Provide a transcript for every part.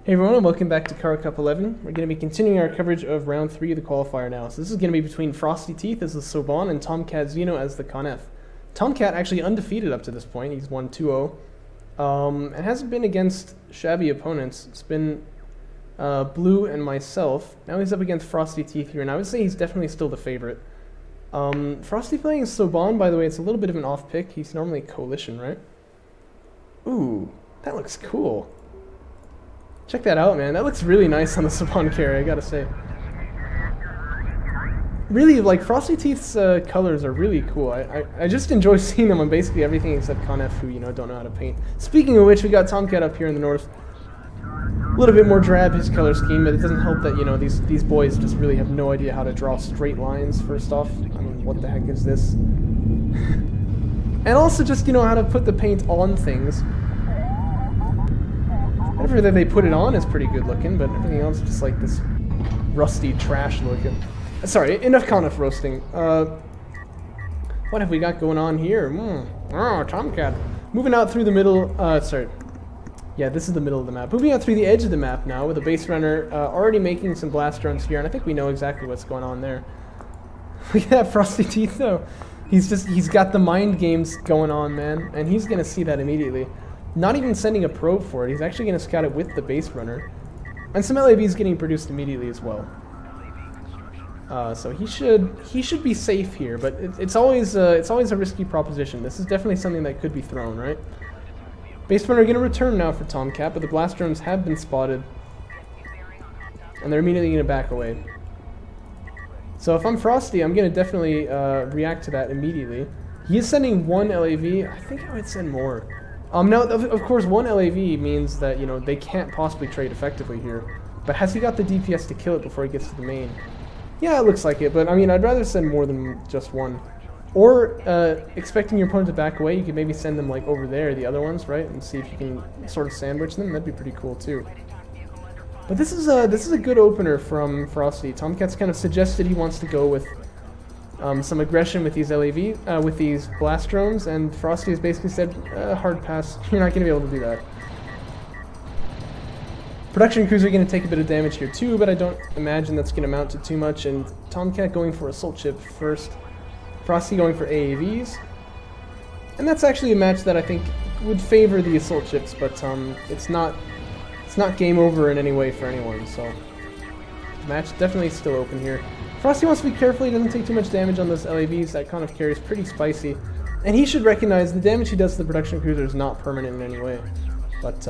Hey everyone, and welcome back to Kharak Cup 11. We're going to be continuing our coverage of round 3 of the qualifier now. So this is going to be between FrostyTeeth as the Soban and TOMcatXENO as the Conef. Tomcat actually undefeated up to this point. He's won 2-0. And hasn't been against shabby opponents. It's been Blue and myself. Now he's up against FrostyTeeth here, and I would say he's definitely still the favorite. Frosty playing Soban, by the way, it's a little bit of an off pick. He's normally Coalition, right? Ooh, that looks cool. Check that out, man. That looks really nice on the Soban carry, I gotta say. Really, like, FrostyTeeth's colors are really cool. I just enjoy seeing them on basically everything except Conef, who, you know, don't know how to paint. Speaking of which, we got Tomcat up here in the north. A little bit more drab, his color scheme, but it doesn't help that, you know, these boys just really have no idea how to draw straight lines, first off. I mean, what the heck is this? And also just, you know, how to put the paint on things. Everything they put it on is pretty good looking, but everything else is just like this rusty trash looking. Sorry, enough Conef roasting. What have we got going on here? Oh, Tomcat. Moving out through the middle, sorry. Yeah, this is the middle of the map. Moving out through the edge of the map now with a base runner already making some blast runs here, and I think we know exactly what's going on there. Look at that FrostyTeeth though. He's got the mind games going on, man, and he's gonna see that immediately. Not even sending a probe for it, he's actually going to scout it with the base runner. And some LAVs getting produced immediately as well. So he should be safe here, but it's always a risky proposition. This is definitely something that could be thrown, right? Base runner going to return now for Tomcat, but the blast drones have been spotted. And they're immediately going to back away. So if I'm Frosty, I'm going to definitely react to that immediately. He is sending one LAV. I think I would send more. Now, of course, one LAV means that, you know, they can't possibly trade effectively here. But has he got the DPS to kill it before he gets to the main? Yeah, it looks like it, but I mean, I'd rather send more than just one. Or, expecting your opponent to back away, you could maybe send them, like, over there, the other ones, right? And see if you can sort of sandwich them. That'd be pretty cool, too. But this is a good opener from Frosty. Tomcat's kind of suggested he wants to go with some aggression with these LAV, with these blast drones, and Frosty has basically said, hard pass, you're not going to be able to do that. Production crews are going to take a bit of damage here too, but I don't imagine that's going to amount to too much, and Tomcat going for Assault Chip first, Frosty going for AAVs, and that's actually a match that I think would favor the Assault Chips, but it's not game over in any way for anyone, so the match definitely still open here. Frosty wants to be careful he doesn't take too much damage on those LAVs. That kind of carry is pretty spicy. And he should recognize the damage he does to the production cruiser is not permanent in any way. But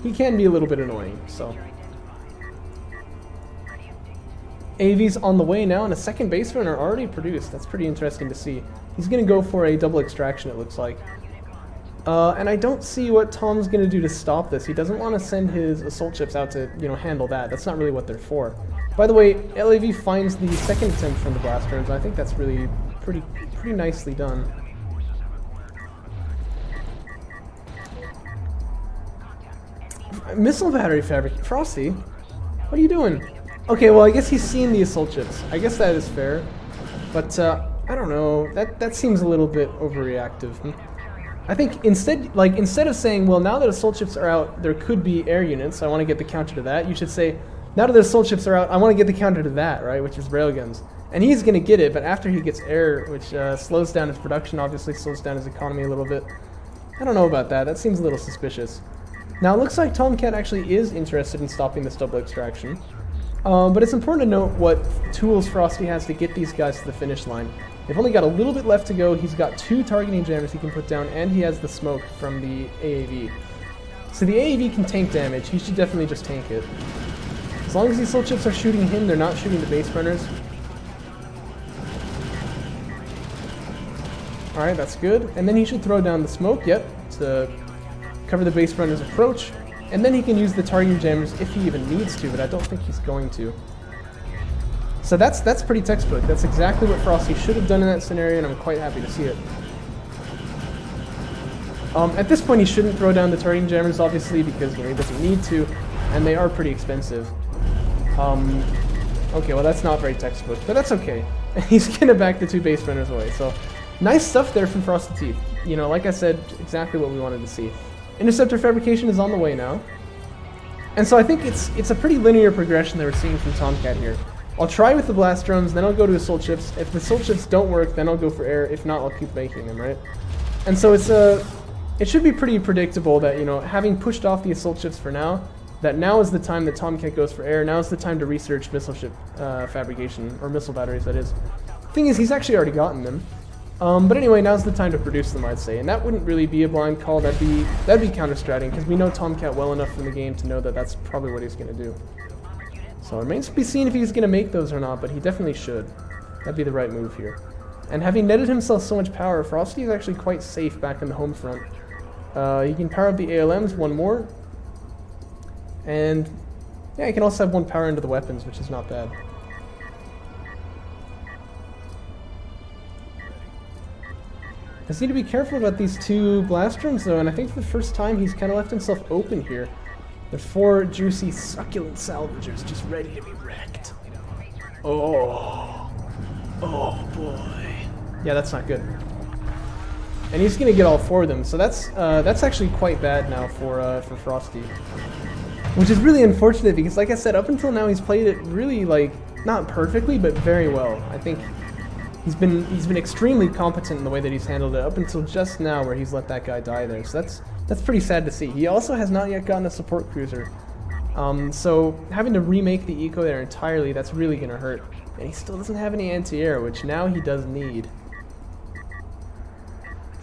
he can be a little bit annoying, so. AV's on the way now, and a second base runner already produced. That's pretty interesting to see. He's going to go for a double extraction, it looks like. And I don't see what Tom's going to do to stop this. He doesn't want to send his assault chips out to, you know, handle that. That's not really what they're for. By the way, LAV finds the second attempt from the blast drones, and I think that's really pretty nicely done. Missile battery fabric. Frosty, what are you doing? Okay, well, I guess he's seen the assault chips. I guess that is fair. But, I don't know. That seems a little bit overreactive. I think instead of saying, well, now that assault chips are out, there could be air units, I want to get the counter to that, you should say, now that the assault chips are out, I want to get the counter to that, right, which is railguns. And he's going to get it, but after he gets air, which slows down his production, obviously slows down his economy a little bit. I don't know about that. That seems a little suspicious. Now, it looks like Tomcat actually is interested in stopping this double extraction. But it's important to note what tools Frosty has to get these guys to the finish line. They've only got a little bit left to go. He's got 2 targeting jammers he can put down, and he has the smoke from the AAV. So the AAV can tank damage. He should definitely just tank it. As long as these assault chips are shooting him, they're not shooting the base runners. Alright, that's good. And then he should throw down the smoke, yep, to cover the base runner's approach. And then he can use the targeting jammers if he even needs to, but I don't think he's going to. So that's pretty textbook. That's exactly what Frosty should have done in that scenario, and I'm quite happy to see it. At this point, he shouldn't throw down the targeting jammers, obviously, because, you know, he doesn't need to, and they are pretty expensive. Okay, well, that's not very textbook, but that's okay. He's gonna back the 2 base runners away, so nice stuff there from FrostyTeeth. You know, like I said, exactly what we wanted to see. Interceptor fabrication is on the way now. And so I think it's a pretty linear progression that we're seeing from Tomcat here. I'll try with the blast drones, then I'll go to assault ships. If the assault ships don't work, then I'll go for air. If not, I'll keep making them, right? And so it should be pretty predictable that, you know, having pushed off the assault ships for now, that now is the time that Tomcat goes for air. Now is the time to research missile ship fabrication, or missile batteries, that is. Thing is, he's actually already gotten them. But anyway, now's the time to produce them, I'd say. And that wouldn't really be a blind call. That'd be counter-stratting, because we know Tomcat well enough from the game to know that that's probably what he's going to do. So it remains to be seen if he's going to make those or not, but he definitely should. That'd be the right move here. And having netted himself so much power, Frosty is actually quite safe back in the home front. He can power up the ALMs, one more. And yeah, he can also have one power into the weapons, which is not bad. Just need to be careful about these two blast drones though, and I think for the first time he's kind of left himself open here. There's 4 juicy, succulent salvagers just ready to be wrecked. Oh. Oh boy. Yeah, that's not good. And he's gonna get all 4 of them, so that's actually quite bad now for Frosty. Which is really unfortunate because, like I said, up until now he's played it really, like, not perfectly, but very well. I think he's been extremely competent in the way that he's handled it up until just now, where he's let that guy die there. So that's pretty sad to see. He also has not yet gotten a support cruiser, so having to remake the eco there entirely, that's really gonna hurt. And he still doesn't have any anti-air, which now he does need.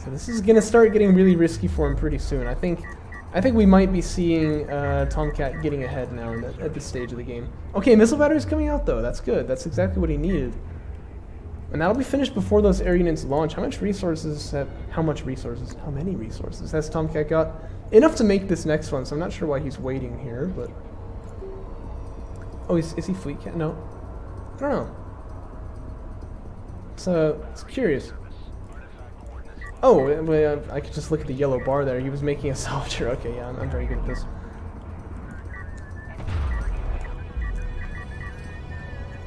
So this is gonna start getting really risky for him pretty soon. I think we might be seeing Tomcat getting ahead now at this stage of the game. Okay, missile battery's coming out though. That's good. That's exactly what he needed. And that'll be finished before those air units launch. How many resources has Tomcat got? Enough to make this next one, so I'm not sure why he's waiting here, but... Oh, is he fleet cat? No. I don't know. It's curious. Oh, I could just look at the yellow bar there. He was making a salvager. Okay, yeah, I'm very good at this.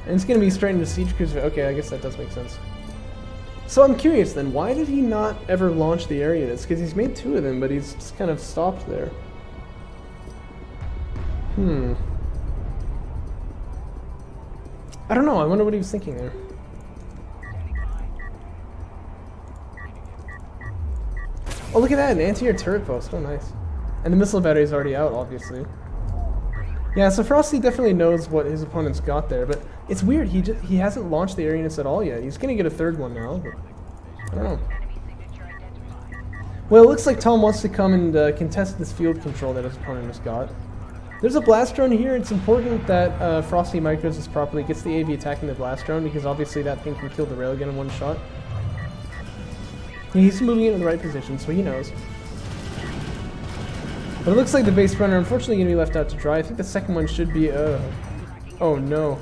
And it's going to be straight into siege cruiser. Okay, I guess that does make sense. So I'm curious then, why did he not ever launch the air units? Because he's made 2 of them, but he's just kind of stopped there. I don't know. I wonder what he was thinking there. Oh, look at that, an anti-air turret post. Oh, nice. And the missile battery is already out, obviously. Yeah, so Frosty definitely knows what his opponent's got there, but it's weird. He hasn't launched the air units at all yet. He's gonna get a 3rd one now, but I don't know. Well, it looks like Tom wants to come and contest this field control that his opponent has got. There's a blast drone here. It's important that Frosty micros this properly, gets the AV attacking the blast drone, because obviously that thing can kill the railgun in one shot. He's moving it in the right position, so he knows. But it looks like the base runner, unfortunately, going to be left out to dry. I think the second one should be, oh no.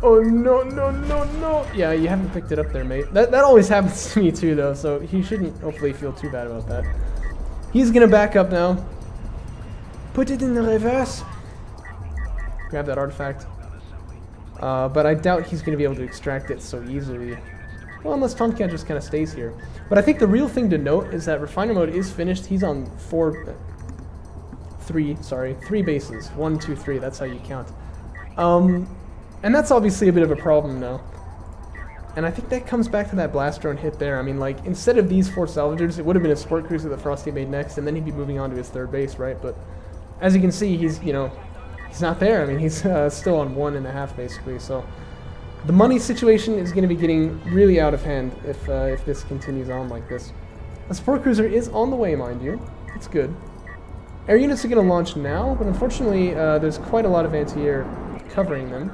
Oh no, no, no, no! Yeah, you haven't picked it up there, mate. That always happens to me too, though, so he shouldn't hopefully feel too bad about that. He's going to back up now. Put it in the reverse. Grab that artifact. But I doubt he's going to be able to extract it so easily. Well, unless Tomcat just kind of stays here. But I think the real thing to note is that Refiner mode is finished. He's on 3 bases. 1, 2, 3, that's how you count. And that's obviously a bit of a problem now. And I think that comes back to that blast drone hit there. I mean, like, instead of these 4 salvagers, it would have been a support cruiser that Frosty made next, and then he'd be moving on to his 3rd base, right? But as you can see, he's not there. I mean, he's still on 1.5, basically, so... The money situation is going to be getting really out of hand if this continues on like this. A support cruiser is on the way, mind you. It's good. Air units are going to launch now, but unfortunately there's quite a lot of anti-air covering them.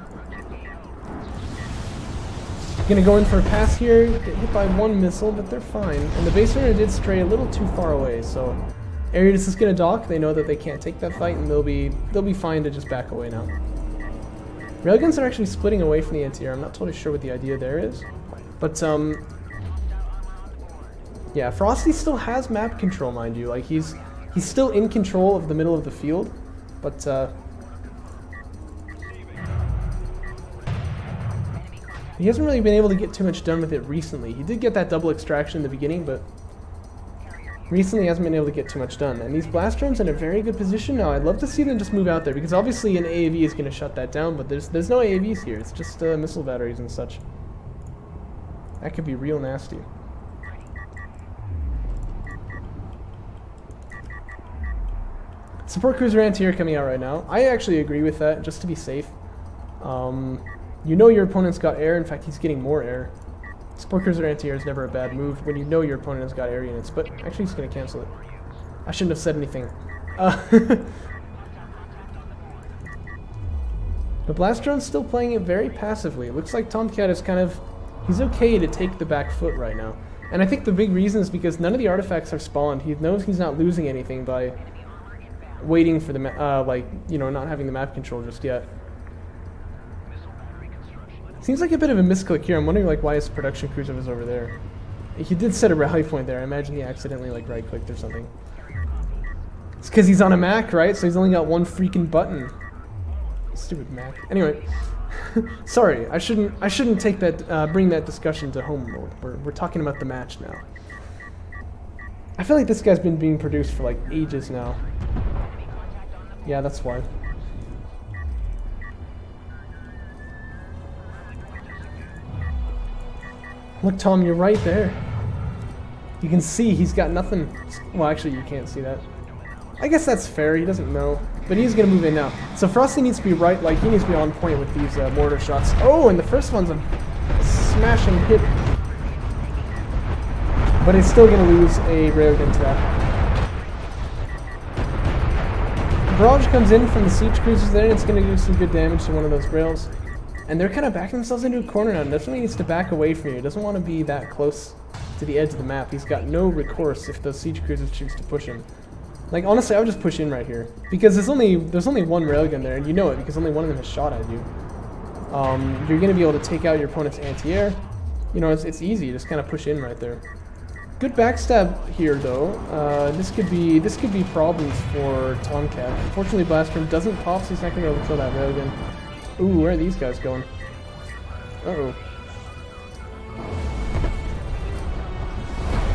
Going to go in for a pass here, get hit by 1 missile, but they're fine. And the base runner did stray a little too far away, so air units is going to dock. They know that they can't take that fight, and they'll be fine to just back away now. Railguns are actually splitting away from the anti-air. I'm not totally sure what the idea there is. But, yeah, Frosty still has map control, mind you. Like, he's still in control of the middle of the field. But, he hasn't really been able to get too much done with it recently. He did get that double extraction in the beginning, but Recently hasn't been able to get too much done. And these blast drones in a very good position now. I'd love to see them just move out there, because obviously an AAV is going to shut that down, but there's no AAVs here. It's just missile batteries and such. That could be real nasty. Support cruiser anti-air coming out right now. I actually agree with that, just to be safe. You know your opponent's got air. In fact, he's getting more air. Support cruiser anti-air is never a bad move when you know your opponent has got air units, but actually he's going to cancel it. I shouldn't have said anything. The blast drone's still playing it very passively. It looks like Tomcat is kind of... He's okay to take the back foot right now. And I think the big reason is because none of the artifacts are spawned. He knows he's not losing anything by waiting for the not having the map control just yet. Seems like a bit of a misclick here. I'm wondering why his production cruiser was over there. He did set a rally point there. I imagine he accidentally right-clicked or something. It's because he's on a Mac, right? So he's only got one freaking button. Stupid Mac. Anyway, sorry. I shouldn't take that bring that discussion to home mode. We're talking about the match now. I feel like this guy's been being produced for ages now. Yeah, that's why. Look, Tom, you're right there. You can see he's got nothing. Well, actually, you can't see that. I guess that's fair. He doesn't know. But he's going to move in now. So Frosty needs to be right. He needs to be on point with these mortar shots. Oh, and the first one's a smashing hit. But it's still going to lose a railgun to that. Barrage comes in from the siege cruisers there, and it's going to do some good damage to one of those rails. And they're kind of backing themselves into a corner now. Definitely needs to back away from you. He doesn't want to be that close to the edge of the map. He's got no recourse if those siege cruisers choose to push him. Honestly, I would just push in right here. Because there's only one railgun there, and you know it because only one of them has shot at you. You're going to be able to take out your opponent's anti-air. You know, it's easy. Just kind of push in right there. Good backstab here, though. This could be problems for Tomcat. Unfortunately, Blastrum doesn't pop, so he's not going to be able to kill that railgun. Ooh, where are these guys going? Uh-oh.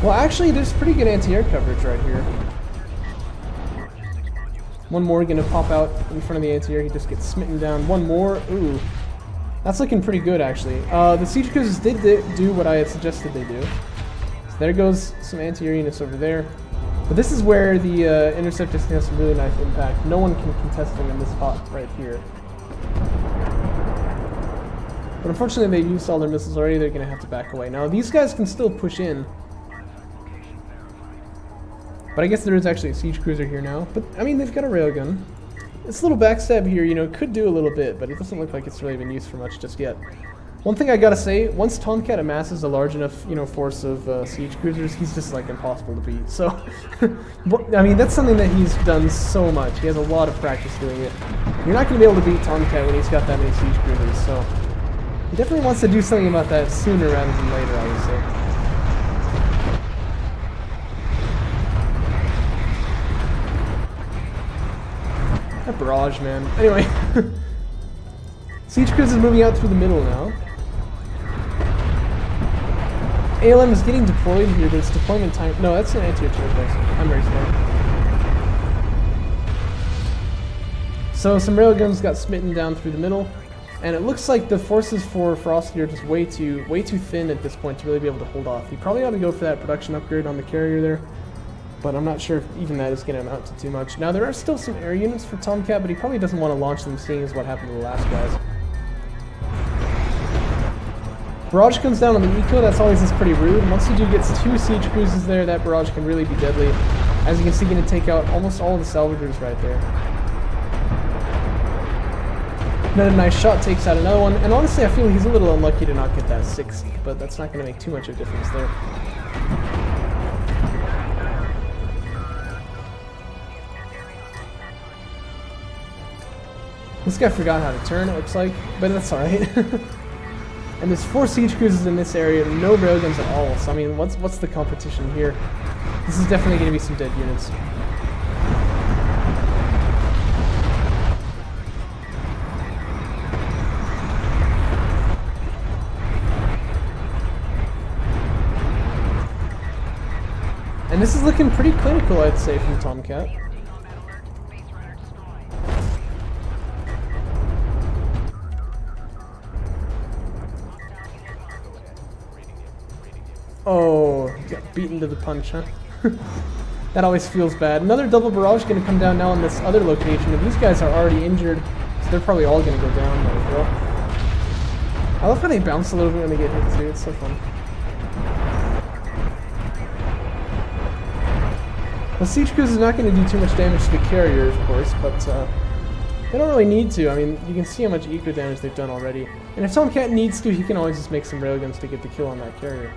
Well, actually, there's pretty good anti-air coverage right here. One more going to pop out in front of the anti-air. He just gets smitten down. One more. Ooh. That's looking pretty good, actually. The siege cruisers did do what I had suggested they do. So there goes some anti-air units over there. But this is where the interceptors can have some really nice impact. No one can contest them in this spot right here. But unfortunately, they've used all their missiles already. They're going to have to back away. Now, these guys can still push in. But I guess there is actually a siege cruiser here now. But, I mean, they've got a railgun. This little backstab here, you know, could do a little bit, but it doesn't look like it's really been used for much just yet. One thing I gotta say, once Tomcat amasses a large enough, you know, force of siege cruisers, he's just, impossible to beat. So, I mean, that's something that he's done so much. He has a lot of practice doing it. You're not going to be able to beat Tomcat when he's got that many siege cruisers, so... He definitely wants to do something about that sooner rather than later, I would say. That barrage, man. Anyway. Siege Cruise is moving out through the middle now. ALM is getting deployed here, but it's deployment time. No, that's an anti-air turret base. I'm very smart. So some railguns got smitten down through the middle. And it looks like the forces for Frosty are just way too thin at this point to really be able to hold off. He probably ought to go for that production upgrade on the carrier there. But I'm not sure if even that is going to amount to too much. Now, there are still some air units for Tomcat, but he probably doesn't want to launch them, seeing as what happened to the last guys. Barrage comes down on the eco. That's always just pretty rude. Once he gets 2 siege cruises there, that barrage can really be deadly. As you can see, going to take out almost all of the salvagers right there. Then a nice shot takes out another one. And honestly, I feel he's a little unlucky to not get that 6th, but that's not going to make too much of a difference there. This guy forgot how to turn, it looks like, but that's alright. And there's 4 siege cruisers in this area, no railguns at all, so I mean, what's the competition here? This is definitely going to be some dead units. And this is looking pretty clinical, I'd say, from Tomcat. Oh, got beaten to the punch, huh? That always feels bad. Another double barrage going to come down now on this other location, and these guys are already injured, so they're probably all going to go down. There we go. I love how they bounce a little bit when they get hit too, it's so fun. Well, Siege Cruise is not going to do too much damage to the carrier, of course, but they don't really need to. I mean, you can see how much eco damage they've done already. And if Tomcat needs to, he can always just make some railguns to get the kill on that carrier.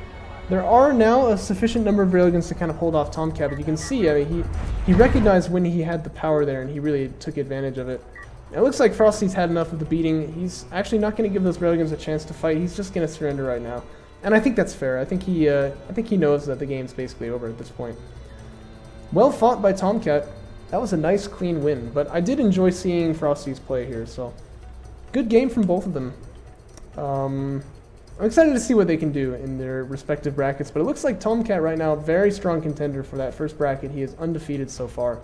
There are now a sufficient number of railguns to kind of hold off Tomcat, but you can see, I mean, he recognized when he had the power there, and he really took advantage of it. It looks like Frosty's had enough of the beating. He's actually not going to give those railguns a chance to fight. He's just going to surrender right now. And I think that's fair. I think he knows that the game's basically over at this point. Well fought by Tomcat. That was a nice, clean win, but I did enjoy seeing Frosty's play here, so good game from both of them. I'm excited to see what they can do in their respective brackets, but it looks like Tomcat right now, very strong contender for that first bracket. He is undefeated so far.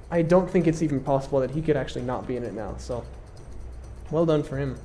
I don't think it's even possible that he could actually not be in it now, so well done for him.